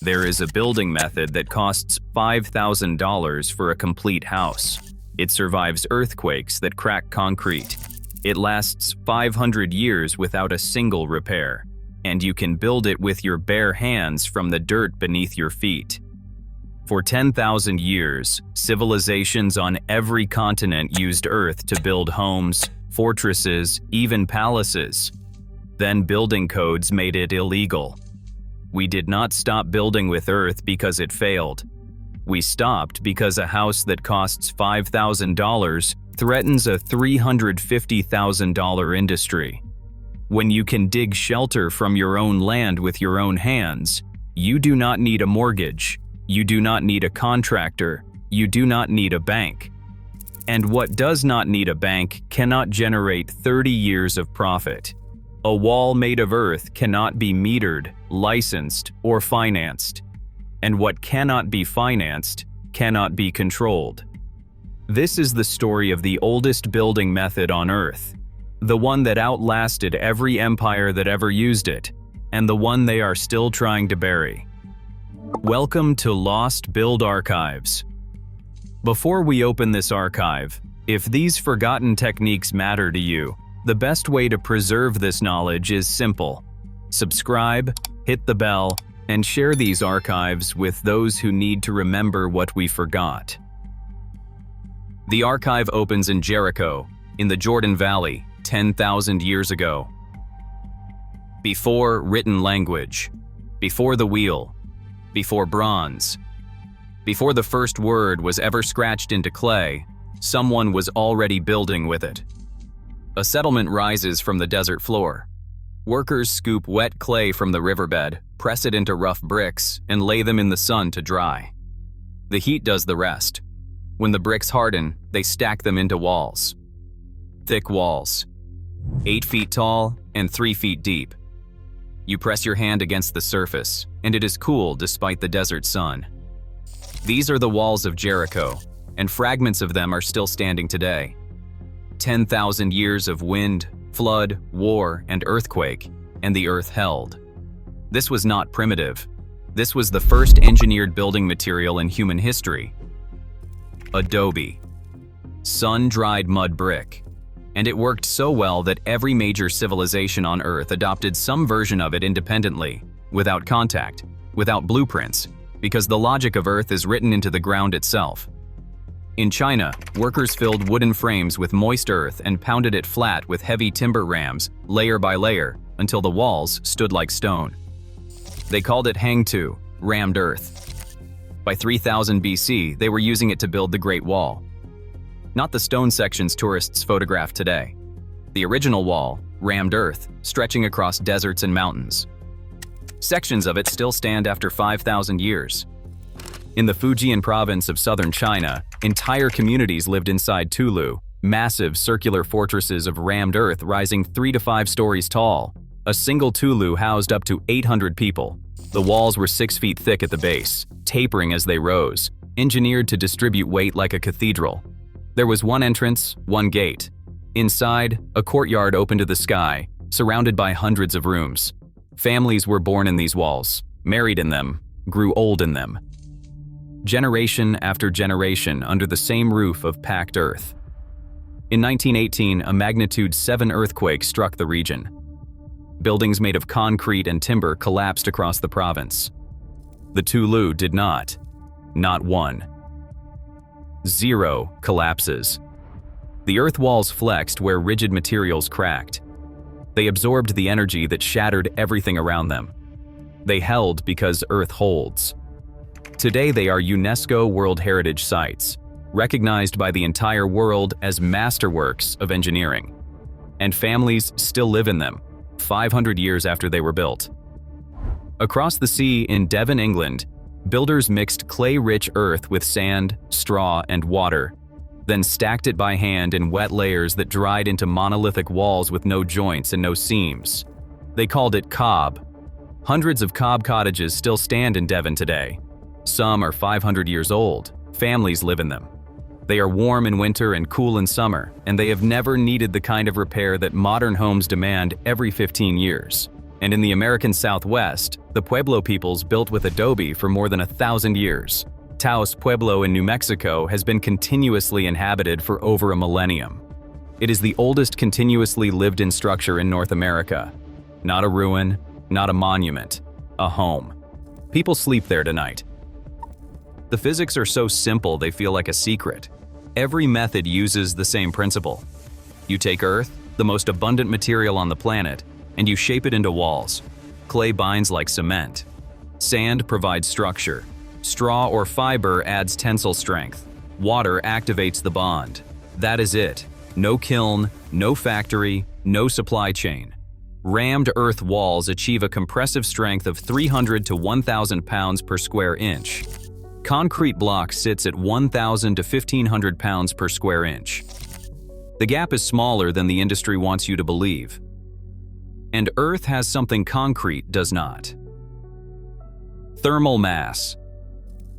There is a building method that costs $5,000 for a complete house. It survives earthquakes that crack concrete. It lasts 500 years without a single repair, and you can build it with your bare hands from the dirt beneath your feet. For 10,000 years, civilizations on every continent used earth to build homes, fortresses, even palaces. Then building codes made it illegal. We did not stop building with earth because it failed. We stopped because a house that costs $5,000 threatens a $350,000 industry. When you can dig shelter from your own land with your own hands, you do not need a mortgage. You do not need a contractor. You do not need a bank. And what does not need a bank cannot generate 30 years of profit. A wall made of earth cannot be metered, licensed, or financed. And what cannot be financed cannot be controlled. This is the story of the oldest building method on earth, the one that outlasted every empire that ever used it, and the one they are still trying to bury. Welcome to Lost Build Archives. Before we open this archive, if these forgotten techniques matter to you, the best way to preserve this knowledge is simple. Subscribe, hit the bell, and share these archives with those who need to remember what we forgot. The archive opens in Jericho, in the Jordan Valley, 10,000 years ago. Before written language, before the wheel, before bronze, before the first word was ever scratched into clay, someone was already building with it. A settlement rises from the desert floor. Workers scoop wet clay from the riverbed, press it into rough bricks, and lay them in the sun to dry. The heat does the rest. When the bricks harden, they stack them into walls. Thick walls, 8 feet tall and 3 feet deep. You press your hand against the surface, and it is cool despite the desert sun. These are the walls of Jericho, and fragments of them are still standing today. 10,000 years of wind, flood, war, and earthquake, and the earth held. This was not primitive. This was the first engineered building material in human history. Adobe. Sun-dried mud brick. And it worked so well that every major civilization on Earth adopted some version of it independently, without contact, without blueprints, because the logic of Earth is written into the ground itself. In China, workers filled wooden frames with moist earth and pounded it flat with heavy timber rams, layer by layer, until the walls stood like stone. They called it hangtu, rammed earth. By 3000 BC, they were using it to build the Great Wall. Not the stone sections tourists photograph today. The original wall, rammed earth, stretching across deserts and mountains. Sections of it still stand after 5,000 years. In the Fujian province of southern China, entire communities lived inside Tulou, massive circular fortresses of rammed earth rising 3 to 5 stories tall. A single Tulou housed up to 800 people. The walls were 6 feet thick at the base, tapering as they rose, engineered to distribute weight like a cathedral. There was one entrance, one gate. Inside, a courtyard open to the sky, surrounded by hundreds of rooms. Families were born in these walls, married in them, grew old in them. Generation after generation under the same roof of packed earth. In 1918, a magnitude 7 earthquake struck the region. Buildings made of concrete and timber collapsed across the province. The Tulou did not. Not one. 0 collapses. The earth walls flexed where rigid materials cracked. They absorbed the energy that shattered everything around them. They held because earth holds. Today they are UNESCO World Heritage Sites, recognized by the entire world as masterworks of engineering. And families still live in them, 500 years after they were built. Across the sea in Devon, England, builders mixed clay-rich earth with sand, straw, and water, then stacked it by hand in wet layers that dried into monolithic walls with no joints and no seams. They called it cob. Hundreds of cob cottages still stand in Devon today. Some are 500 years old. Families live in them. They are warm in winter and cool in summer, and they have never needed the kind of repair that modern homes demand every 15 years. And in the American Southwest, the Pueblo peoples built with adobe for more than 1,000 years. Taos, Pueblo in New Mexico has been continuously inhabited for over a millennium. It is the oldest continuously lived-in structure in North America. Not a ruin, not a monument, a home. People sleep there tonight. The physics are so simple they feel like a secret. Every method uses the same principle. You take earth, the most abundant material on the planet, and you shape it into walls. Clay binds like cement. Sand provides structure. Straw or fiber adds tensile strength. Water activates the bond. That is it. No kiln, no factory, no supply chain. Rammed earth walls achieve a compressive strength of 300 to 1,000 pounds per square inch. Concrete block sits at 1,000 to 1,500 pounds per square inch. The gap is smaller than the industry wants you to believe. And earth has something concrete does not. Thermal mass.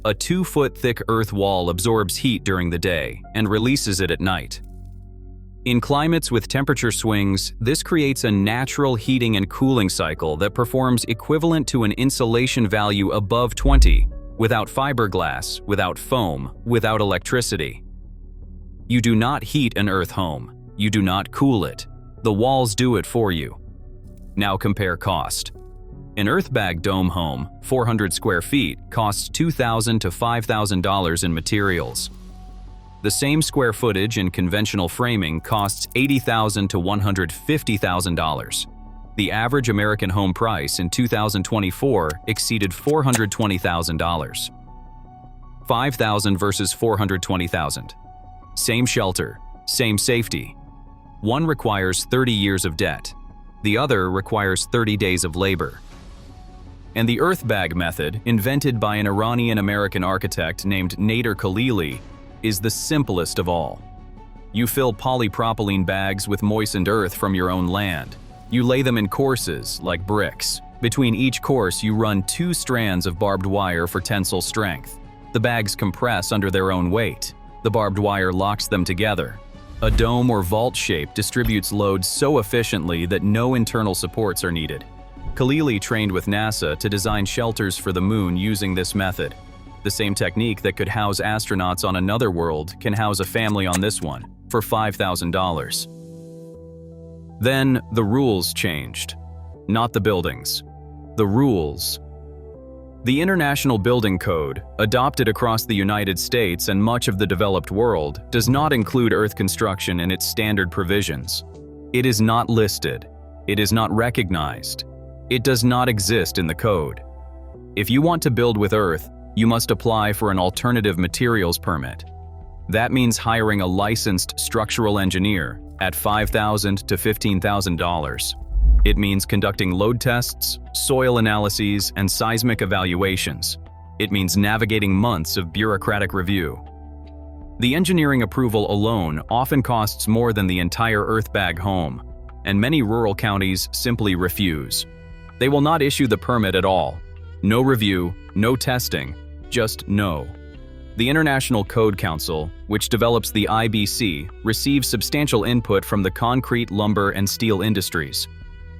A 2-foot thick earth wall absorbs heat during the day and releases it at night. In climates with temperature swings, this creates a natural heating and cooling cycle that performs equivalent to an insulation value above 20, without fiberglass, without foam, without electricity. You do not heat an earth home. You do not cool it. The walls do it for you. Now compare cost. An earthbag dome home, 400 square feet, costs $2,000 to $5,000 in materials. The same square footage in conventional framing costs $80,000 to $150,000. The average American home price in 2024 exceeded $420,000. $5,000 versus $420,000. Same shelter, same safety. One requires 30 years of debt. The other requires 30 days of labor. And the earthbag method, invented by an Iranian-American architect named Nader Khalili, is the simplest of all. You fill polypropylene bags with moistened earth from your own land. You lay them in courses, like bricks. Between each course, you run 2 strands of barbed wire for tensile strength. The bags compress under their own weight. The barbed wire locks them together. A dome or vault shape distributes load so efficiently that no internal supports are needed. Khalili trained with NASA to design shelters for the moon using this method. The same technique that could house astronauts on another world can house a family on this one for $5,000. Then the rules changed. Not the buildings. The rules. The International Building Code, adopted across the United States and much of the developed world, does not include earth construction in its standard provisions. It is not listed. It is not recognized. It does not exist in the code. If you want to build with earth, you must apply for an alternative materials permit. That means hiring a licensed structural engineer at $5,000 to $15,000. It means conducting load tests, soil analyses, and seismic evaluations. It means navigating months of bureaucratic review. The engineering approval alone often costs more than the entire earthbag home, and many rural counties simply refuse. They will not issue the permit at all. No review, no testing, just no. The International Code Council, which develops the IBC, receives substantial input from the concrete, lumber, and steel industries.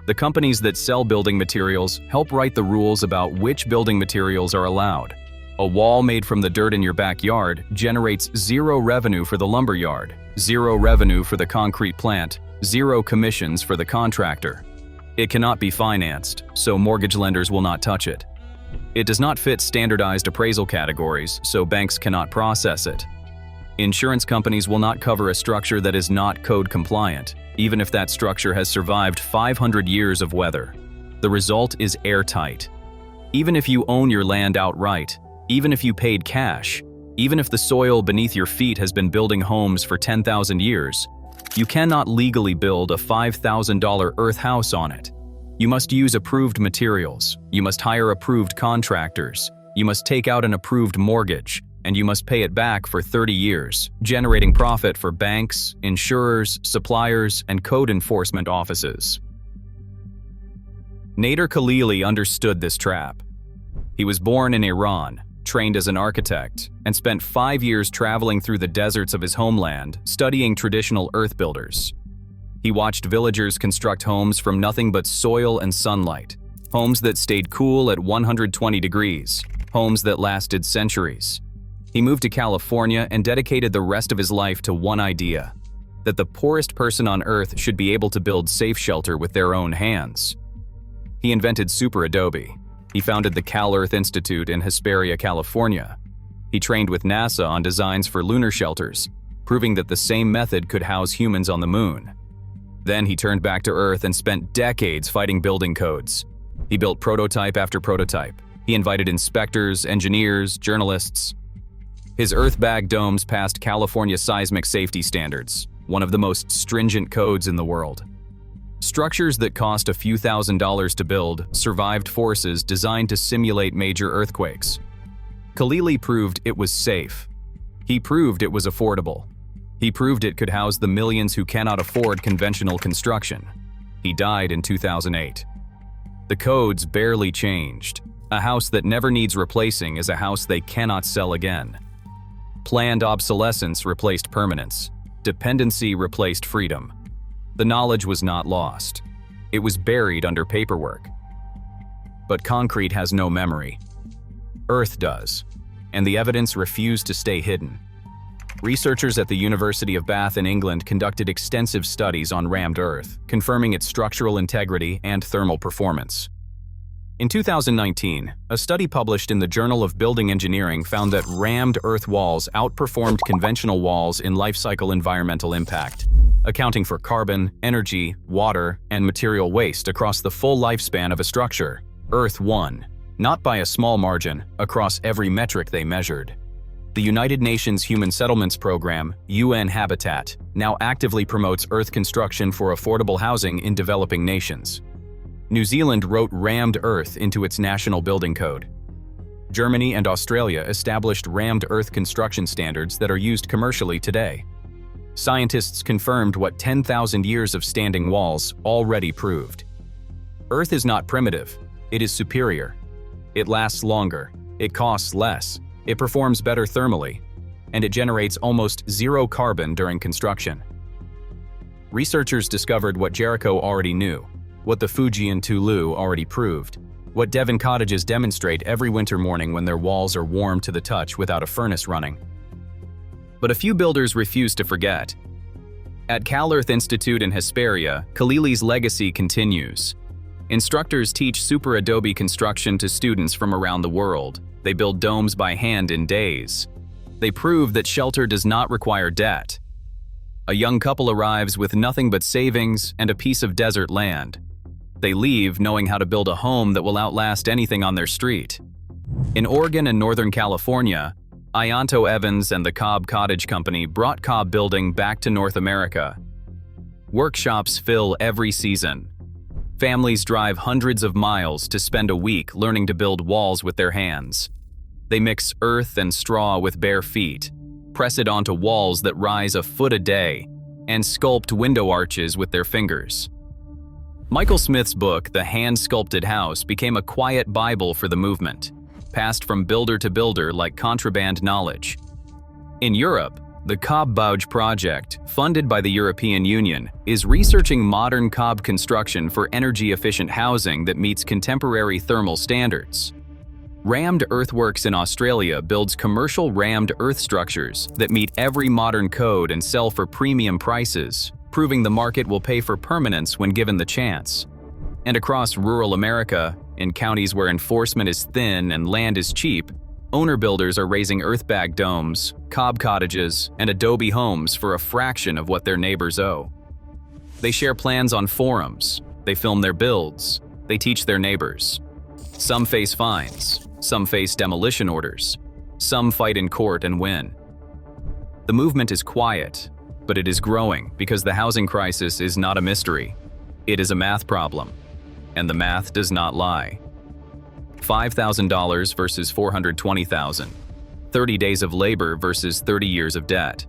The companies that sell building materials help write the rules about which building materials are allowed. A wall made from the dirt in your backyard generates zero revenue for the lumber yard, zero revenue for the concrete plant, zero commissions for the contractor. It cannot be financed, so mortgage lenders will not touch it. It does not fit standardized appraisal categories, so banks cannot process it. Insurance companies will not cover a structure that is not code compliant, even if that structure has survived 500 years of weather. The result is airtight. Even if you own your land outright, even if you paid cash, even if the soil beneath your feet has been building homes for 10,000 years, you cannot legally build a $5,000 earth house on it. You must use approved materials, you must hire approved contractors, you must take out an approved mortgage, and you must pay it back for 30 years, generating profit for banks, insurers, suppliers, and code enforcement offices. Nader Khalili understood this trap. He was born in Iran, trained as an architect, and spent 5 years traveling through the deserts of his homeland, studying traditional earth builders. He watched villagers construct homes from nothing but soil and sunlight, homes that stayed cool at 120 degrees, homes that lasted centuries. He moved to California and dedicated the rest of his life to one idea: that the poorest person on Earth should be able to build safe shelter with their own hands. He invented super adobe. He founded the Cal Earth Institute in Hesperia, California. He trained with NASA on designs for lunar shelters, proving that the same method could house humans on the moon. Then he turned back to Earth and spent decades fighting building codes. He built prototype after prototype. He invited inspectors, engineers, journalists. His Earth-bag domes passed California seismic safety standards, one of the most stringent codes in the world. Structures that cost a few $1,000s to build survived forces designed to simulate major earthquakes. Khalili proved it was safe. He proved it was affordable. He proved it could house the millions who cannot afford conventional construction. He died in 2008. The codes barely changed. A house that never needs replacing is a house they cannot sell again. Planned obsolescence replaced permanence. Dependency replaced freedom. The knowledge was not lost. It was buried under paperwork. But concrete has no memory. Earth does, and the evidence refused to stay hidden. Researchers at the University of Bath in England conducted extensive studies on rammed earth, confirming its structural integrity and thermal performance. In 2019, a study published in the Journal of Building Engineering found that rammed earth walls outperformed conventional walls in life cycle environmental impact, accounting for carbon, energy, water, and material waste across the full lifespan of a structure. Earth won, not by a small margin, across every metric they measured. The United Nations Human Settlements Program, UN Habitat, now actively promotes earth construction for affordable housing in developing nations. New Zealand wrote rammed earth into its national building code. Germany and Australia established rammed earth construction standards that are used commercially today. Scientists confirmed what 10,000 years of standing walls already proved. Earth is not primitive, it is superior. It lasts longer, it costs less, it performs better thermally, and it generates almost zero carbon during construction. Researchers discovered what Jericho already knew, what the Fuji and Tulou already proved, what Devon cottages demonstrate every winter morning when their walls are warm to the touch without a furnace running. But a few builders refuse to forget. At Cal Earth Institute in Hesperia, Khalili's legacy continues. Instructors teach super adobe construction to students from around the world. They build domes by hand in days. They prove that shelter does not require debt. A young couple arrives with nothing but savings and a piece of desert land. They leave knowing how to build a home that will outlast anything on their street. In Oregon and Northern California, Ianto Evans and the Cob Cottage Company brought Cob building back to North America. Workshops fill every season. Families drive hundreds of miles to spend a week learning to build walls with their hands. They mix earth and straw with bare feet, press it onto walls that rise a foot a day, and sculpt window arches with their fingers. Michael Smith's book, The Hand-Sculpted House, became a quiet Bible for the movement, passed from builder to builder like contraband knowledge. In Europe, the Cob Cottages project, funded by the European Union, is researching modern cob construction for energy-efficient housing that meets contemporary thermal standards. Rammed Earthworks in Australia builds commercial rammed earth structures that meet every modern code and sell for premium prices, proving the market will pay for permanence when given the chance. And across rural America, in counties where enforcement is thin and land is cheap, owner-builders are raising earth-bag domes, cob cottages, and adobe homes for a fraction of what their neighbors owe. They share plans on forums, they film their builds, they teach their neighbors. Some face fines, some face demolition orders, some fight in court and win. The movement is quiet, but it is growing because the housing crisis is not a mystery. It is a math problem, and the math does not lie. $5,000 versus $420,000. 30 days of labor versus 30 years of debt.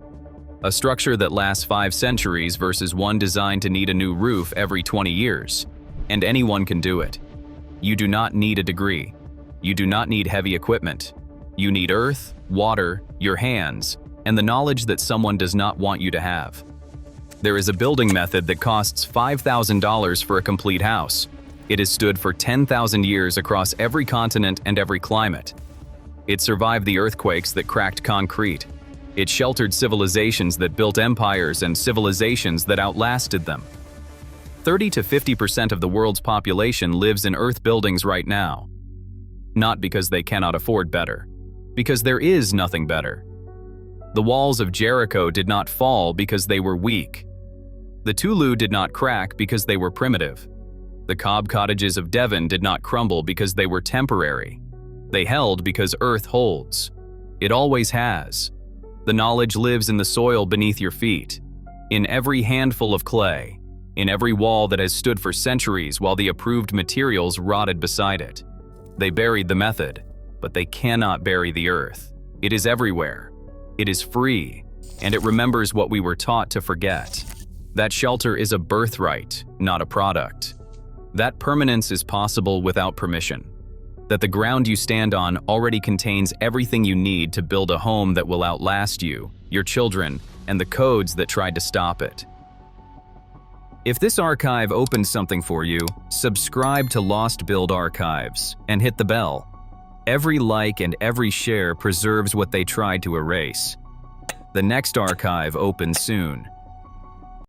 A structure that lasts 5 centuries versus one designed to need a new roof every 20 years. And anyone can do it. You do not need a degree. You do not need heavy equipment. You need earth, water, your hands, and the knowledge that someone does not want you to have. There is a building method that costs $5,000 for a complete house. It has stood for 10,000 years across every continent and every climate. It survived the earthquakes that cracked concrete. It sheltered civilizations that built empires and civilizations that outlasted them. 30 to 50% of the world's population lives in earth buildings right now. Not because they cannot afford better, because there is nothing better. The walls of Jericho did not fall because they were weak. The Tulou did not crack because they were primitive. The Cob Cottages of Devon did not crumble because they were temporary. They held because earth holds. It always has. The knowledge lives in the soil beneath your feet, in every handful of clay, in every wall that has stood for centuries while the approved materials rotted beside it. They buried the method, but they cannot bury the earth. It is everywhere. It is free, and it remembers what we were taught to forget. That shelter is a birthright, not a product. That permanence is possible without permission. That the ground you stand on already contains everything you need to build a home that will outlast you, your children, and the codes that tried to stop it. If this archive opens something for you, subscribe to Lost Build Archives and hit the bell. Every like and every share preserves what they tried to erase. The next archive opens soon.